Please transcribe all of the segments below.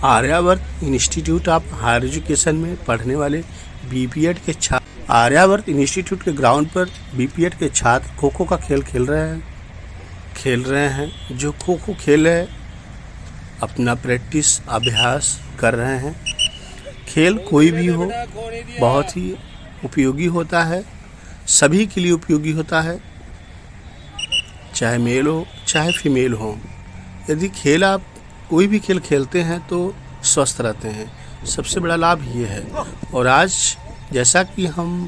Aryavart institute of higher education में पढ़ने वाले बीपीएड के छात्र आर्यावर्त इंस्टीट्यूट के ग्राउंड पर बीपीएड के छात्र खो खो का खेल खेल रहे हैं। जो खो खो खेल है अपना प्रैक्टिस अभ्यास कर रहे हैं। खेल कोई भी हो बहुत ही उपयोगी होता है, सभी के लिए उपयोगी होता है, चाहे मेल हो चाहे फीमेल हो। यदि खेल आप कोई भी खेल खेलते हैं तो स्वस्थ रहते हैं, सबसे बड़ा लाभ ये है। और आज जैसा कि हम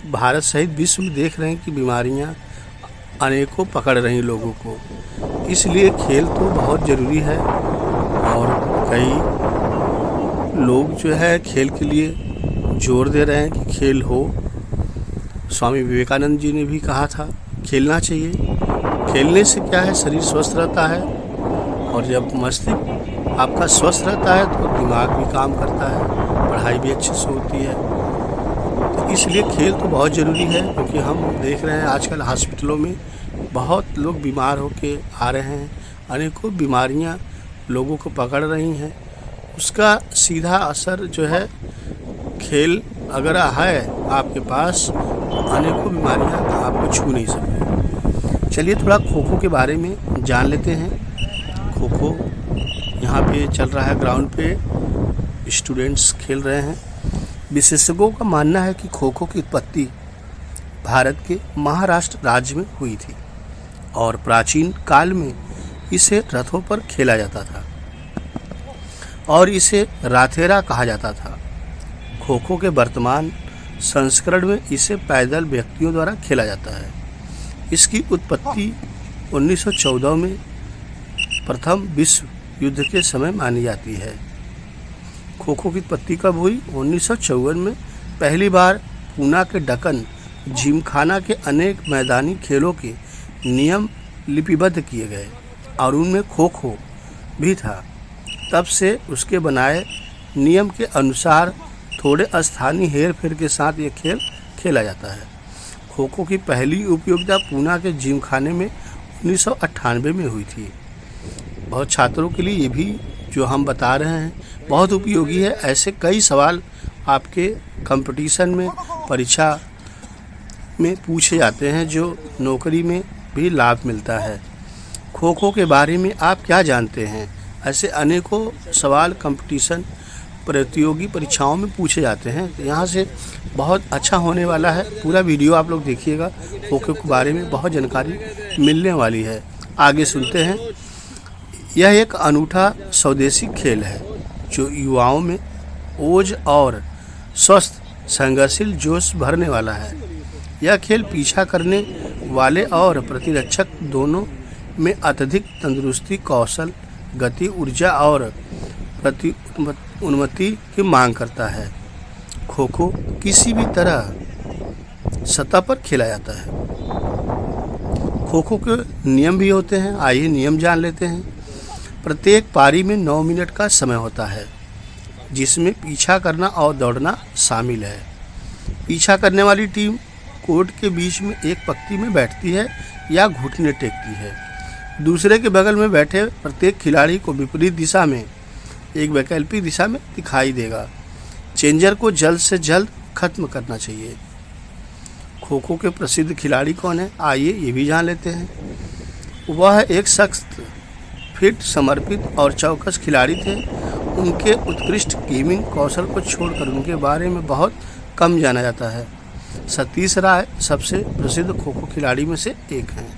भारत सहित विश्व में देख रहे हैं कि बीमारियां अनेकों पकड़ रही लोगों को, इसलिए खेल तो बहुत ज़रूरी है। और कई लोग जो है खेल के लिए जोर दे रहे हैं कि खेल हो। स्वामी विवेकानंद जी ने भी कहा था खेलना चाहिए। खेलने से क्या है, शरीर स्वस्थ रहता है, और जब मस्तिष्क आपका स्वस्थ रहता है तो दिमाग भी काम करता है, पढ़ाई भी अच्छे से होती है। तो इसलिए खेल तो बहुत ज़रूरी है, क्योंकि हम देख रहे हैं आजकल हॉस्पिटलों में बहुत लोग बीमार होके आ रहे हैं, अनेकों बीमारियां लोगों को पकड़ रही हैं। उसका सीधा असर जो है, खेल अगर है आपके पास तो अनेकों बीमारियां आपको छू नहीं सकती। चलिए थोड़ा खो खो के बारे में जान लेते हैं। खो खो यहाँ पे चल रहा है, ग्राउंड पे स्टूडेंट्स खेल रहे हैं। विशेषज्ञों का मानना है कि खो खो की उत्पत्ति भारत के महाराष्ट्र राज्य में हुई थी और प्राचीन काल में इसे रथों पर खेला जाता था और इसे राथेरा कहा जाता था। खो खो के वर्तमान संस्करण में इसे पैदल व्यक्तियों द्वारा खेला जाता है। इसकी उत्पत्ति 1914 में प्रथम विश्व युद्ध के समय मानी जाती है। खो खो की उत्पत्ति कब हुई? 1954 में पहली बार पूना के डकन जिमखाना के अनेक मैदानी खेलों के नियम लिपिबद्ध किए गए और उनमें खो खो भी था। तब से उसके बनाए नियम के अनुसार थोड़े स्थानीय हेर फेर के साथ ये खेल खेला जाता है। खो खो की पहली उपयोगिता पूना के जिमखाने में 1998 में हुई थी। बहुत छात्रों के लिए ये भी जो हम बता रहे हैं बहुत उपयोगी है। ऐसे कई सवाल आपके कंपटीशन में, परीक्षा में पूछे जाते हैं, जो नौकरी में भी लाभ मिलता है। खो खो के बारे में आप क्या जानते हैं? ऐसे अनेकों सवाल कंपटीशन प्रतियोगी परीक्षाओं में पूछे जाते हैं। तो यहाँ से बहुत अच्छा होने वाला है। पूरा वीडियो आप लोग देखिएगा, खो खो के बारे में बहुत जानकारी मिलने वाली है। आगे सुनते हैं। यह एक अनूठा स्वदेशी खेल है जो युवाओं में ओज और स्वस्थ संघर्षशील जोश भरने वाला है। यह खेल पीछा करने वाले और प्रतिरक्षक दोनों में अत्यधिक तंदुरुस्ती, कौशल, गति, ऊर्जा और उन्नति की मांग करता है। खो खो किसी भी तरह सतह पर खेला जाता है। खो खो के नियम भी होते हैं, आइए नियम जान लेते हैं। प्रत्येक पारी में 9 मिनट का समय होता है, जिसमें पीछा करना और दौड़ना शामिल है। पीछा करने वाली टीम कोर्ट के बीच में एक पंक्ति में बैठती है या घुटने टेकती है। दूसरे के बगल में बैठे प्रत्येक खिलाड़ी को विपरीत दिशा में एक वैकल्पिक दिशा में दिखाई देगा। चेंजर को जल्द से जल्द खत्म करना चाहिए। खो खो के प्रसिद्ध खिलाड़ी कौन है? आइए ये भी जान लेते हैं। वह एक शख्स फिट, समर्पित और चौकस खिलाड़ी थे। उनके उत्कृष्ट गेमिंग कौशल को छोड़कर उनके बारे में बहुत कम जाना जाता है। सतीश राय सबसे प्रसिद्ध खो खो खिलाड़ी में से एक हैं।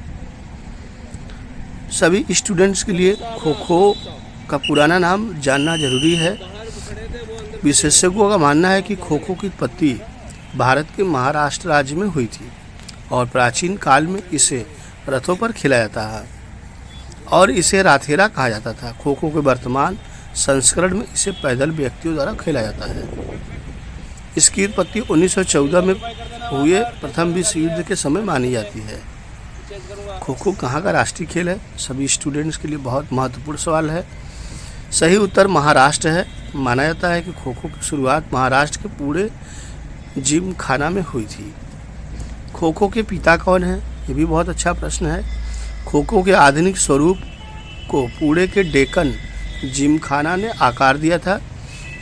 सभी स्टूडेंट्स के लिए खो खो का पुराना नाम जानना जरूरी है। विशेषज्ञों का मानना है कि खो खो की उत्पत्ति भारत के महाराष्ट्र राज्य में हुई थी और प्राचीन काल में इसे रथों पर खेला जाता है और इसे राथेरा कहा जाता था। खो खो के वर्तमान संस्करण में इसे पैदल व्यक्तियों द्वारा खेला जाता है। इसकी उत्पत्ति 1914 में हुए प्रथम विश्व युद्ध के समय मानी जाती है। खो खो कहाँ का राष्ट्रीय खेल है? सभी स्टूडेंट्स के लिए बहुत महत्वपूर्ण सवाल है। सही उत्तर महाराष्ट्र है। माना जाता है कि खो खो की शुरुआत महाराष्ट्र के पूरे जिमखाना में हुई थी। खो खो के पिता कौन है? ये भी बहुत अच्छा प्रश्न है। खो खो के आधुनिक स्वरूप को पुणे के डेक्कन जिमखाना ने आकार दिया था।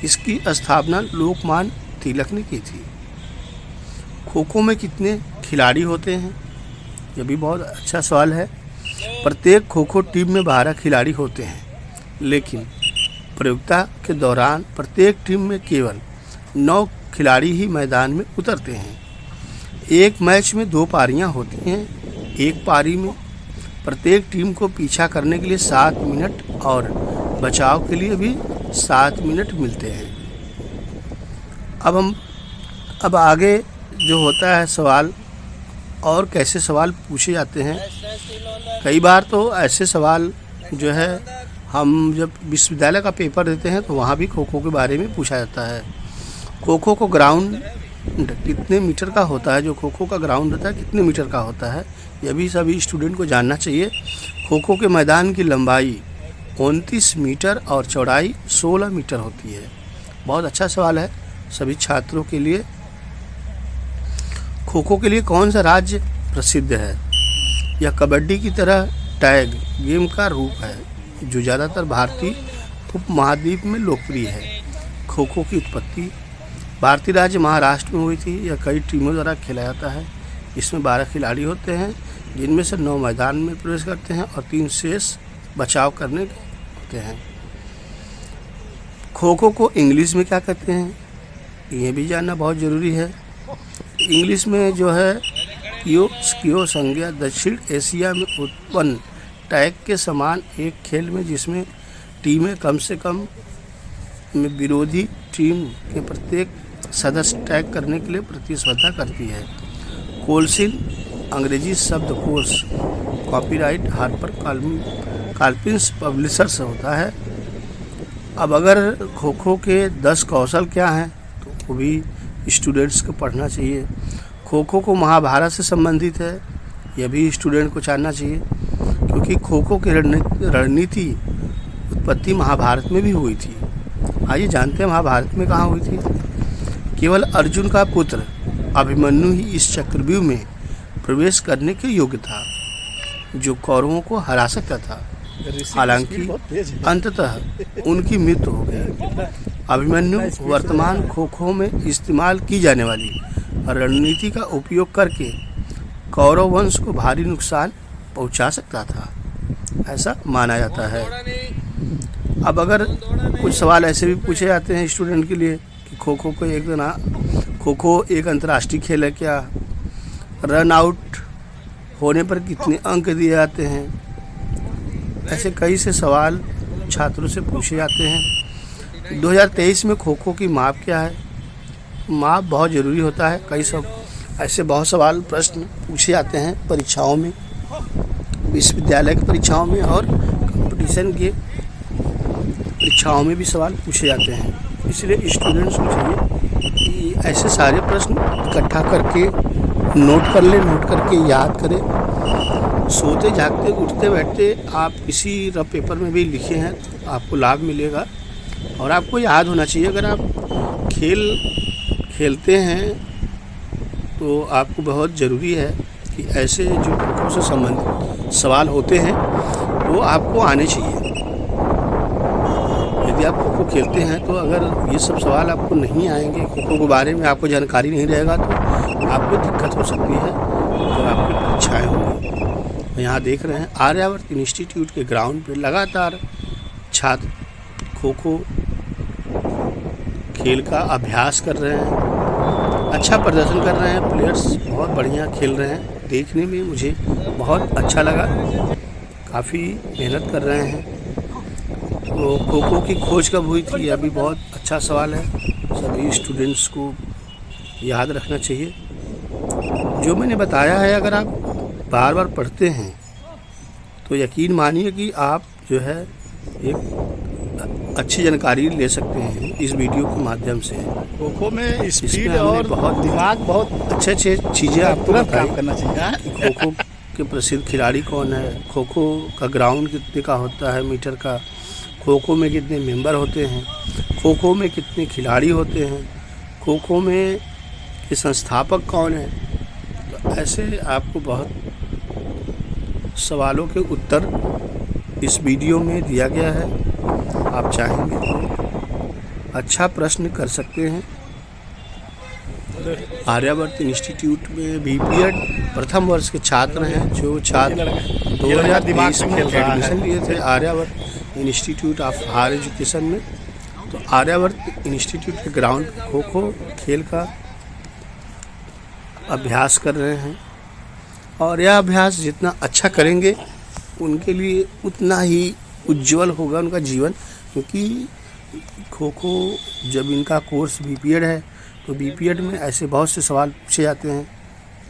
इसकी स्थापना लोकमान्य तिलक ने की थी। खो खो में कितने खिलाड़ी होते हैं? यह भी बहुत अच्छा सवाल है। प्रत्येक खो खो टीम में 12 खिलाड़ी होते हैं, लेकिन प्रतियोगिता के दौरान प्रत्येक टीम में केवल 9 खिलाड़ी ही मैदान में उतरते हैं। एक मैच में 2 पारियां होती हैं। एक पारी में प्रत्येक टीम को पीछा करने के लिए 7 मिनट और बचाव के लिए भी 7 मिनट मिलते हैं। अब आगे जो होता है सवाल, और कैसे सवाल पूछे जाते हैं। कई बार तो ऐसे सवाल जो है हम जब विश्वविद्यालय का पेपर देते हैं तो वहाँ भी खो खो के बारे में पूछा जाता है। खो खो को ग्राउंड कितने मीटर का होता है? जो खो खो का ग्राउंड होता है कितने मीटर का होता है, यह भी सभी स्टूडेंट को जानना चाहिए। खो खो के मैदान की लंबाई 29 मीटर और चौड़ाई 16 मीटर होती है। बहुत अच्छा सवाल है सभी छात्रों के लिए। खो खो के लिए कौन सा राज्य प्रसिद्ध है? यह कबड्डी की तरह टैग गेम का रूप है जो ज़्यादातर भारतीय उपमहाद्वीप में लोकप्रिय है। खो खो की उत्पत्ति भारतीय राज्य महाराष्ट्र में हुई थी। यह कई टीमों द्वारा खेला जाता है। इसमें 12 खिलाड़ी होते हैं, जिनमें से 9 मैदान में प्रवेश करते हैं और 3 शेष बचाव करने होते हैं। खो खो को इंग्लिश में क्या कहते हैं? ये भी जानना बहुत ज़रूरी है। इंग्लिश में जो है कियो संज्ञा दक्षिण एशिया में उत्पन्न टैग के समान एक खेल में जिसमें टीमें कम से कम में विरोधी टीम के प्रत्येक सदस्य टैग करने के लिए प्रतिस्पर्धा करती है। कोलसिन अंग्रेजी शब्दकोश कॉपीराइट हार्पर कॉलिन्स पब्लिशर्स होता है। अब अगर खो खो के 10 कौशल क्या हैं तो वो भी स्टूडेंट्स को पढ़ना चाहिए। खो खो को महाभारत से संबंधित है, यह भी स्टूडेंट को जानना चाहिए, क्योंकि खो खो की रणनीति उत्पत्ति महाभारत में भी हुई थी। आइए जानते हैं महाभारत में कहाँ हुई थी। केवल अर्जुन का पुत्र अभिमन्यु ही इस चक्रव्यूह में प्रवेश करने के योग्य था, जो कौरवों को हरा सकता था। हालांकि अंततः उनकी मृत्यु हो गई। अभिमन्यु वर्तमान खो खो में इस्तेमाल की जाने वाली रणनीति का उपयोग करके कौरव वंश को भारी नुकसान पहुंचा सकता था, ऐसा माना जाता है। अब अगर कुछ सवाल ऐसे भी पूछे जाते हैं स्टूडेंट के लिए कि खो खो एक अंतर्राष्ट्रीय खेल है क्या? रन आउट होने पर कितने अंक दिए जाते हैं? ऐसे कई से सवाल छात्रों से पूछे जाते हैं। 2023 में खो खो की माप क्या है? माप बहुत ज़रूरी होता है। कई सब ऐसे बहुत सवाल प्रश्न पूछे जाते हैं परीक्षाओं में, विश्वविद्यालय की परीक्षाओं में और कंपटीशन के परीक्षाओं में भी सवाल पूछे जाते हैं। इसलिए स्टूडेंट्स को चाहिए कि ऐसे सारे प्रश्न इकट्ठा करके नोट कर ले, नोट करके याद करें। सोते जागते उठते बैठते आप किसी रफ पेपर में भी लिखे हैं तो आपको लाभ मिलेगा और आपको याद होना चाहिए। अगर आप खेलते हैं तो आपको बहुत ज़रूरी है कि ऐसे जो खो खो से संबंधित सवाल होते हैं वो आपको आने चाहिए। यदि आप खो खो खेलते हैं तो अगर ये सब सवाल आपको नहीं आएंगे, खो खो के बारे में आपको जानकारी नहीं रहेगा, तो आपको दिक्कत हो सकती है जब आपकी परीक्षाएँ होंगी। यहाँ देख रहे हैं आर्यावर्त इंस्टीट्यूट के ग्राउंड पे लगातार छात्र खो खो खेल का अभ्यास कर रहे हैं, अच्छा प्रदर्शन कर रहे हैं। प्लेयर्स बहुत बढ़िया खेल रहे हैं, देखने में मुझे बहुत अच्छा लगा। काफ़ी मेहनत कर रहे हैं। तो खो खो की खोज कब हुई थी? यह भी बहुत अच्छा सवाल है, सभी स्टूडेंट्स को याद रखना चाहिए। जो मैंने बताया है अगर आप बार बार पढ़ते हैं तो यकीन मानिए कि आप जो है एक अच्छी जानकारी ले सकते हैं इस वीडियो के माध्यम से। खो खो में स्पीड और बहुत दिमाग बहुत अच्छे चीज़ें आपको काम करना चाहिए। खो खो के प्रसिद्ध खिलाड़ी कौन है, खो खो का ग्राउंड कितने का होता है मीटर का, खो खो में कितने मेंबर होते हैं, खो खो में कितने खिलाड़ी होते हैं, खो खो में के संस्थापक कौन है। तो ऐसे आपको बहुत सवालों के उत्तर इस वीडियो में दिया गया है। आप चाहेंगे तो अच्छा प्रश्न कर सकते हैं। आर्यावर्त इंस्टीट्यूट में बीपीएड प्रथम वर्ष के छात्र हैं, जो छात्र ये लड़का दिमाग 2023 से में खेल रहा है। एडमिशन लिए थे Aryavart institute of higher education में। तो आर्यावर्त इंस्टीट्यूट के ग्राउंड खो खो खेल का अभ्यास कर रहे हैं, और यह अभ्यास जितना अच्छा करेंगे उनके लिए उतना ही उज्जवल होगा उनका जीवन। क्योंकि खो खो जब इनका कोर्स बीपीएड है, तो बीपीएड में ऐसे बहुत से सवाल पूछे जाते हैं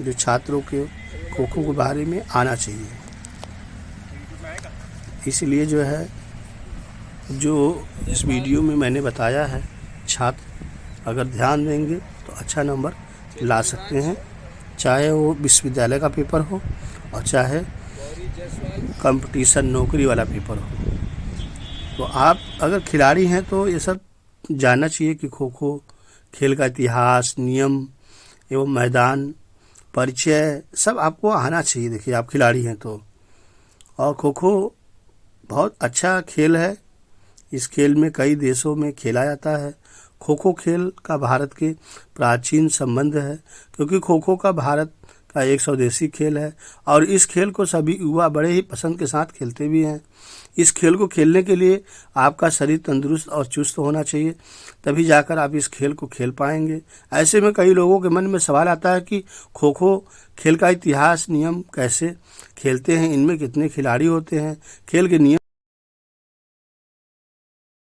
जो छात्रों के खो खो के बारे में आना चाहिए। इसलिए जो है, जो इस वीडियो में मैंने बताया है, छात्र अगर ध्यान देंगे तो अच्छा नंबर ला सकते हैं, चाहे वो विश्वविद्यालय का पेपर हो और चाहे कंपटीशन नौकरी वाला पेपर हो। तो आप अगर खिलाड़ी हैं तो ये सब जानना चाहिए कि खो खो खेल का इतिहास, नियम एवं मैदान परिचय सब आपको आना चाहिए। देखिए, आप खिलाड़ी हैं तो। और खो खो बहुत अच्छा खेल है। इस खेल में कई देशों में खेला जाता है। खो खो खेल का भारत के प्राचीन संबंध है, क्योंकि खो खो का भारत का एक स्वदेशी खेल है, और इस खेल को सभी युवा बड़े ही पसंद के साथ खेलते भी हैं। इस खेल को खेलने के लिए आपका शरीर तंदुरुस्त और चुस्त होना चाहिए, तभी जाकर आप इस खेल को खेल पाएंगे। ऐसे में कई लोगों के मन में सवाल आता है कि खो खो खेल का इतिहास, नियम कैसे खेलते हैं, इनमें कितने खिलाड़ी होते हैं, खेल के नियम